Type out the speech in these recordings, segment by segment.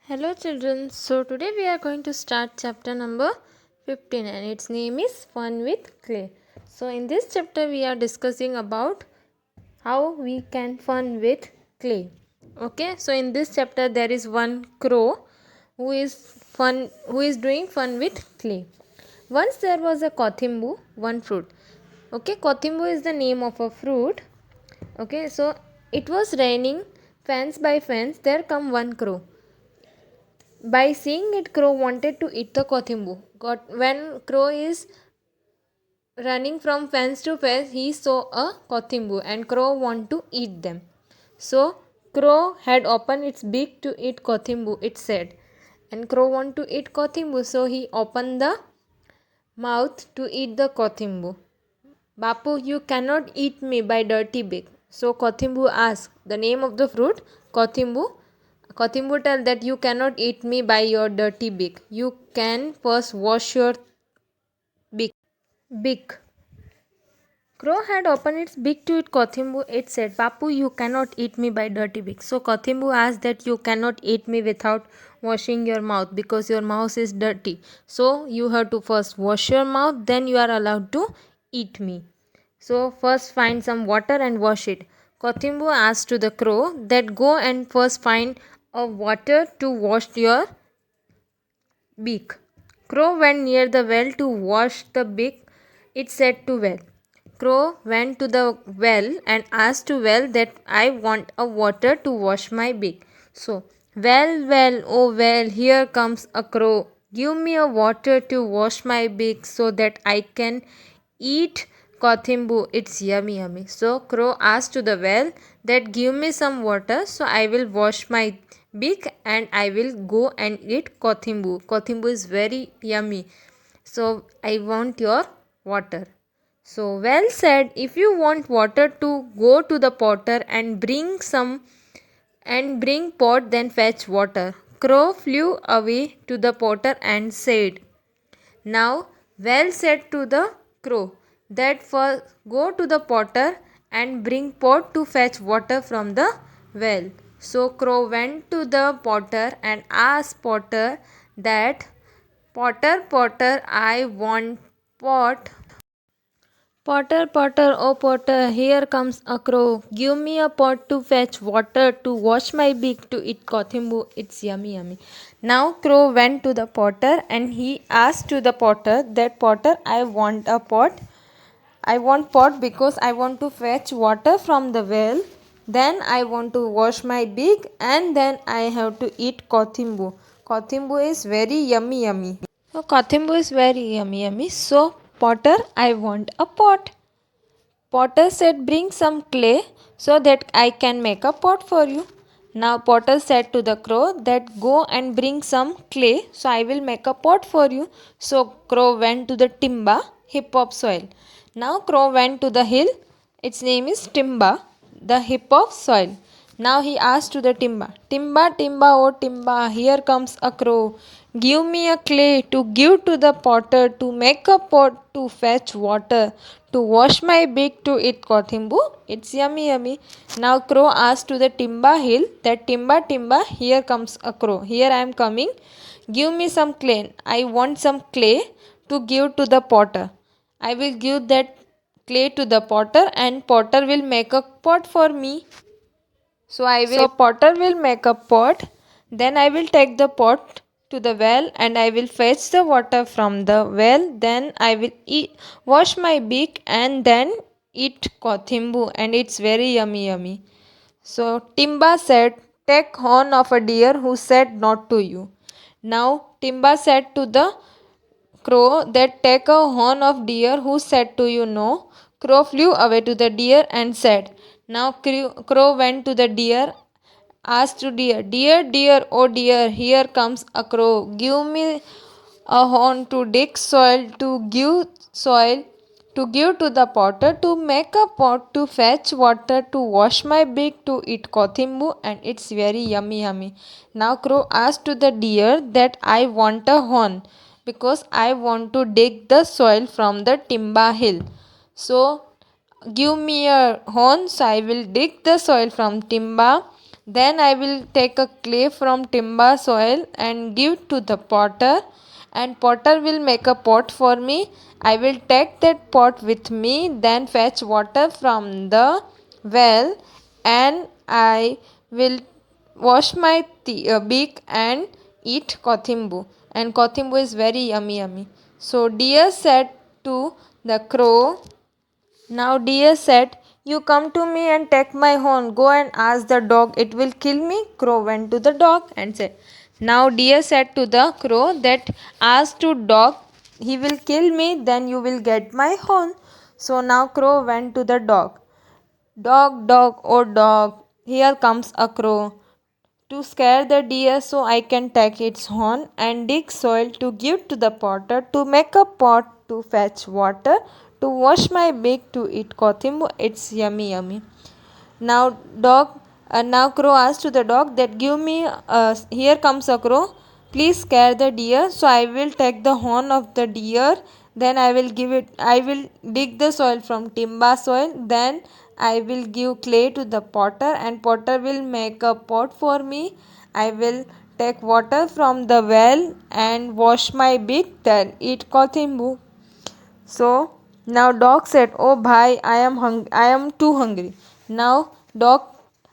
Hello children, so today we are going to start chapter number 15 and its name is Fun with Clay. So in this chapter we are discussing about how we can fun with clay. Okay, so in this chapter there is one crow who is doing fun with clay. Once there was a kothimbu, one fruit. Okay, kothimbu is the name of a fruit. Okay, so it was raining fence by fence, there come one crow. By seeing it, crow wanted to eat the kothimbu. When crow is running from fence to fence, he saw a kothimbu and crow want to eat them. So crow had opened its beak to eat kothimbu, it said. And crow want to eat kothimbu, so he opened the mouth to eat the kothimbu. Bapu, you cannot eat me by dirty beak. So Kothimbu asked the name of the fruit, Kothimbu. Kothimbu tell that you cannot eat me by your dirty beak. You can first wash your beak. Crow had opened its beak to eat Kothimbu. It said, Bapu, you cannot eat me by dirty beak. So Kothimbu asked that you cannot eat me without washing your mouth because your mouth is dirty. So you have to first wash your mouth, then you are allowed to eat me. So first find some water and wash it. Kothimbu asked to the crow that go and first find a water to wash your beak. Crow went near the well to wash the beak. It said to well. Crow went to the well and asked to well that I want a water to wash my beak. So, well, oh well, here comes a crow. Give me a water to wash my beak so that I can eat kothimbu. It's yummy. So, crow asked to the well that give me some water so I will wash my beak and I will go and eat kothimbu. Kothimbu is very yummy. So, I want your water. So well said, if you want water to go to the potter and bring pot, then fetch water. Crow flew away to the potter and said, now well said to the crow that first go to the potter and bring pot to fetch water from the well. So crow went to the potter and asked potter that Potter, I want pot. Potter, oh Potter, here comes a crow. Give me a pot to fetch water to wash my beak to eat kothimbu. It's yummy. Now crow went to the potter and he asked to the potter that Potter, I want a pot. I want pot because I want to fetch water from the well. Then I want to wash my beak and then I have to eat kothimbu. Kothimbu is very yummy. So kothimbu is very yummy. So Potter, I want a pot. Potter said, bring some clay so that I can make a pot for you. Now Potter said to the crow that go and bring some clay so I will make a pot for you. So crow went to the timba, heap of soil. Now crow went to the hill. Its name is timba, the heap of soil. Now he asked to the timba, oh timba, here comes a crow. Give me a clay to give to the potter to make a pot to fetch water to wash my beak to eat kothimbu. It's yummy. Now crow asked to the timba hill that timba, here comes a crow. Here I am coming. Give me some clay. I want some clay to give to the potter. I will give that clay to the potter and potter will make a pot for me. So potter will make a pot. Then I will take the pot to the well and I will fetch the water from the well. Then I will wash my beak and then eat kothimbu and it's very yummy. So Timba said, take horn of a deer who said not to you. Now Timba said to the crow that take a horn of deer who said to you no. Crow flew away to the deer and said, now crow went to the deer, asked to deer, oh dear, here comes a crow. Give me a horn to dig soil, to give to the potter, to make a pot, to fetch water, to wash my beak, to eat kothimbu, and it's very yummy. Now crow asked to the deer that I want a horn because I want to dig the soil from the timba hill. So give me a horn so I will dig the soil from timba Then I will take a clay from timba soil and give to the potter, and potter will make a pot for me. I will take that pot with me, then fetch water from the well, and I will wash my beak and eat kothimbu. And kothimbu is very yummy. So deer said to the crow, now deer said, you come to me and take my horn. Go and ask the dog, it will kill me. Crow went to the dog and said, now deer said to the crow that ask to dog, he will kill me, then you will get my horn. So now crow went to the dog. Dog, dog, oh dog, here comes a crow to scare the deer so I can take its horn and dig soil to give to the potter, to make a pot, to fetch water, to wash my beak, to eat kothimbu. It's yummy. Now now crow asked to the dog that give me, here comes a crow, please scare the deer. So I will take the horn of the deer, then I will give it, I will dig the soil from timba soil, then I will give clay to the potter, and potter will make a pot for me. I will take water from the well and wash my beak, then eat kothimbu. So now dog said, "Oh bhai, I am too hungry." Now dog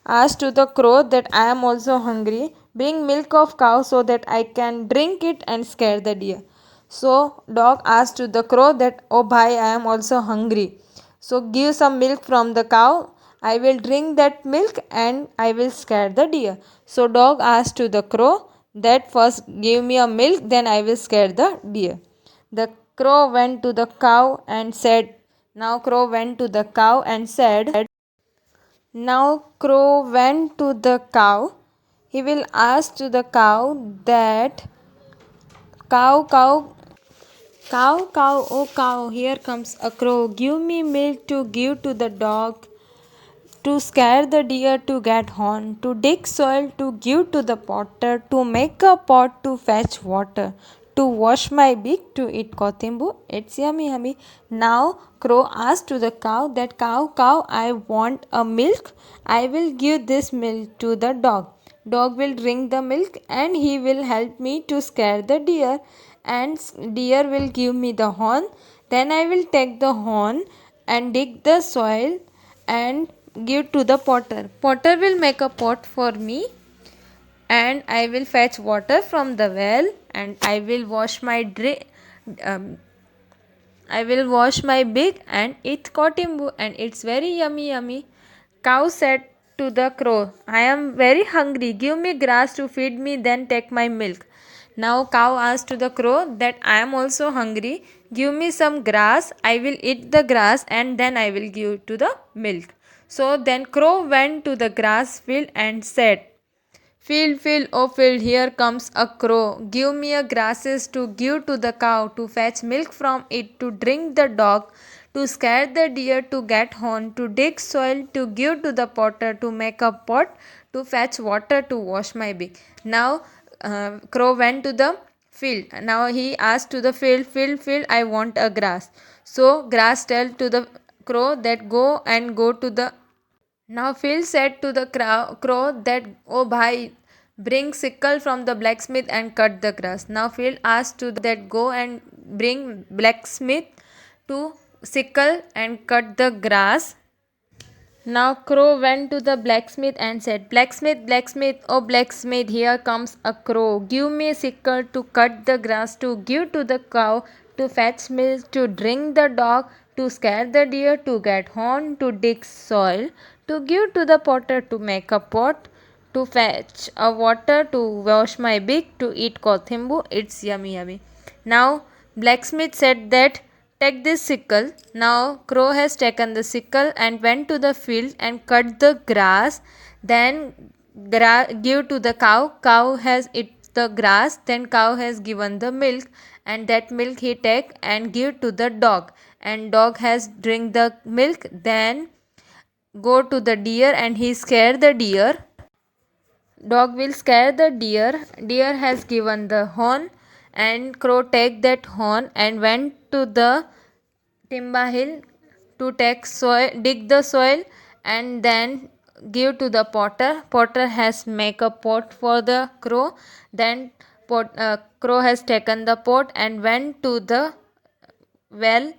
asked to the crow that I am also hungry. Bring milk of cow so that I can drink it and scare the deer. So dog asked to the crow that, "Oh bhai, I am also hungry. So give some milk from the cow. I will drink that milk and I will scare the deer." So dog asked to the crow that first give me a milk, then I will scare the deer. The crow went to the cow and said, Now crow went to the cow and said, Now crow went to the cow. He will ask to the cow that, Cow, cow, cow, oh cow, here comes a crow. Give me milk to give to the dog, to scare the deer to get horn, to dig soil to give to the potter, to make a pot to fetch water, to wash my beak to eat kothimbu. It's yummy. Now crow asked to the cow that cow, I want a milk. I will give this milk to the dog. Dog will drink the milk and he will help me to scare the deer, and deer will give me the horn. Then I will take the horn and dig the soil and give to the potter. Potter will make a pot for me, and I will fetch water from the well, and I will wash my I will wash my beak and eat kotimbu, and it's very yummy. Cow said to the crow, I am very hungry. Give me grass to feed me, then take my milk. Now cow asked to the crow that I am also hungry. Give me some grass. I will eat the grass and then I will give to the milk. So then crow went to the grass field and said, Field, oh field, here comes a crow. Give me a grasses to give to the cow, to fetch milk from it, to drink the dog, to scare the deer to get horn, to dig soil, to give to the potter, to make a pot, to fetch water, to wash my beak. Now crow went to the field. Now he asked to the field, I want a grass. So grass tell to the crow that go to the. Now Phil said to the crow that, oh bhai, bring sickle from the blacksmith and cut the grass. Now Phil asked to that, go and bring blacksmith to sickle and cut the grass. Now crow went to the blacksmith and said, Blacksmith, oh blacksmith, here comes a crow. Give me a sickle to cut the grass, to give to the cow, to fetch milk, to drink the dog, to scare the deer, to get horn, to dig soil, to give to the potter, to make a pot, to fetch a water, to wash my beak, to eat kothimbu. It's yummy. Now blacksmith said that, take this sickle. Now crow has taken the sickle and went to the field and cut the grass. Then give to the cow. Cow has eat the grass. Then cow has given the milk, and that milk he take and give to the dog. And dog has drink the milk. Then go to the deer and he scare the deer. Dog will scare the deer. Deer has given the horn, and crow take that horn and went to the timber hill to take soil, dig the soil, and then give to the potter. Potter has make a pot for the crow. Then crow has taken the pot and went to the well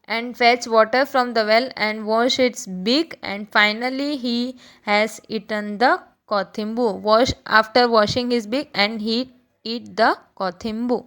and fetch water from the well and wash its beak, and finally he has eaten the kothimbu. After washing his beak, and he eat the kothimbu.